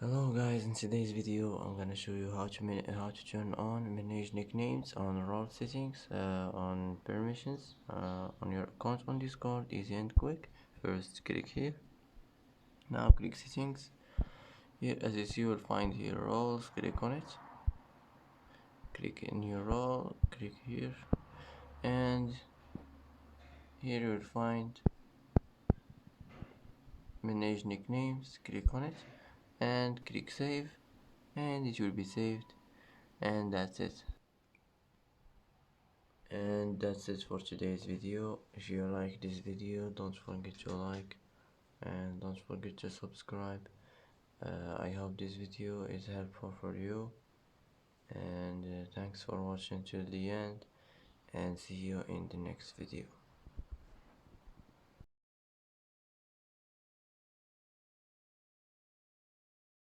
Hello guys, in today's video I'm gonna show you how to turn on manage nicknames on role settings, on permissions, on your account on Discord. Easy and quick. First click here. Now click settings. Here as you see you will find here roles. Click on it. Click in your role. Click here, and here you will find manage nicknames. Click on it and click save, and it will be saved, and that's it. And that's it for today's video. If you like this video, don't forget to like and don't forget to subscribe. I hope this video is helpful for you, and thanks for watching till the end, and see you in the next video.